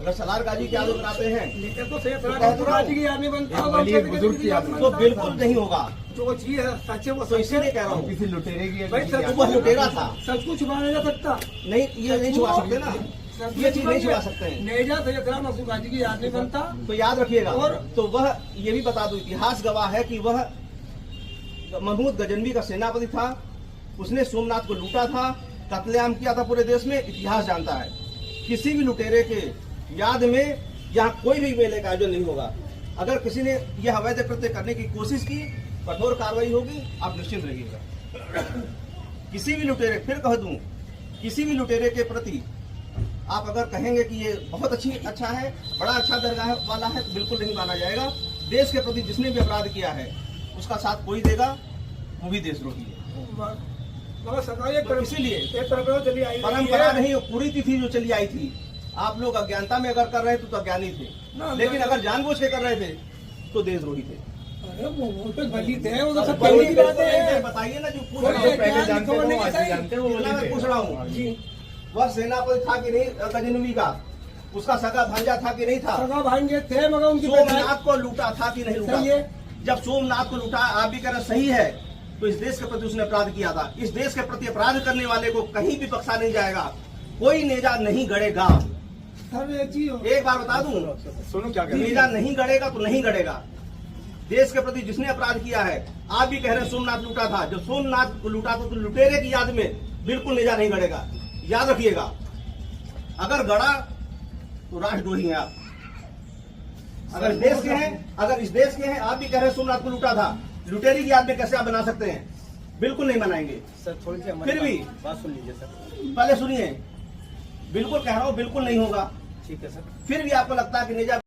अगर सलार गाजी की याद कराते हैं तो बिल्कुल नहीं होगा। जो चीज है सच्चे वो तो इसीलिए कह रहा हूँ किसी लुटेरे की वह लुटेरा था। सब कुछ छुपाया जा सकता नहीं, ये नहीं छुपा सकते ना, ये चीज नहीं छुपा सकते हैं। नेजा तो ये ग्राम अब्दुल गाजी की याद नहीं बनता। तो याद रखिएगा। और तो वह ये भी बता दो, इतिहास गवाह है कि वह महमूद गजनवी का सेनापति था। उसने सोमनाथ को लूटा था, कत्लेआम किया था पूरे देश में। इतिहास जानता है किसी भी लुटेरे के याद में यहाँ कोई भी मेले का आयोजन नहीं होगा। अगर किसी ने यह अवैध कृत्य करने की कोशिश की, कठोर कार्रवाई होगी, आप निश्चिंत रहिएगा। किसी भी लुटेरे, फिर कह दूं, किसी भी लुटेरे के प्रति आप अगर कहेंगे कि ये बहुत अच्छा है, बड़ा अच्छा दर्जा वाला है, तो बिल्कुल नहीं माना जाएगा। देश के प्रति जिसने भी अपराध किया है उसका साथ कोई देगा, वो भी देशद्रोही है। तो इसीलिए परंपरा नहीं, पूरी तिथि जो चली आई थी, आप लोग अज्ञानता में अगर कर रहे थे तो अज्ञानी थे, लेकिन अगर जानबूझ के कर रहे थे तो देशद्रोही थे। बताइए ना, जो पूछ रहा हूँ, वह सेनापति था कि नहीं गजनवी का, उसका सगा भांजा था कि नहीं था? सगा भांजे थे, मगर उनकी सोमनाथ को लूटा था कि नहीं लूटा? जब सोमनाथ को लूटा, आप भी कह रहे सही है, तो इस देश के प्रति उसने अपराध किया था। इस देश के प्रति अपराध करने वाले को कहीं भी बख्शा नहीं जाएगा, कोई नेजा नहीं गड़ेगा। एक बार बता दूं, सुनो क्या नेजा नहीं गड़ेगा तो नहीं गड़ेगा। देश के प्रति जिसने अपराध किया है, आप भी कह रहे हैं सोमनाथ लूटा था, जब सोमनाथ को लूटा था तो लुटेरे की याद में बिल्कुल नेजा नहीं गड़ेगा। याद रखिएगा, अगर गड़ा तो राष्ट्रद्रोही हैं आप। अगर इस देश के हैं, आप भी कह रहे हैं सोमनाथ को लूटा था, लुटेरी की याद में कैसे आप बना सकते हैं? बिल्कुल नहीं बनाएंगे सर। थोड़ी सी फिर भी बात सुन लीजिए सर, पहले सुनिए। बिल्कुल कह रहा हूँ, बिल्कुल नहीं होगा। ठीक है सर। फिर भी आपको लगता है कि नेजा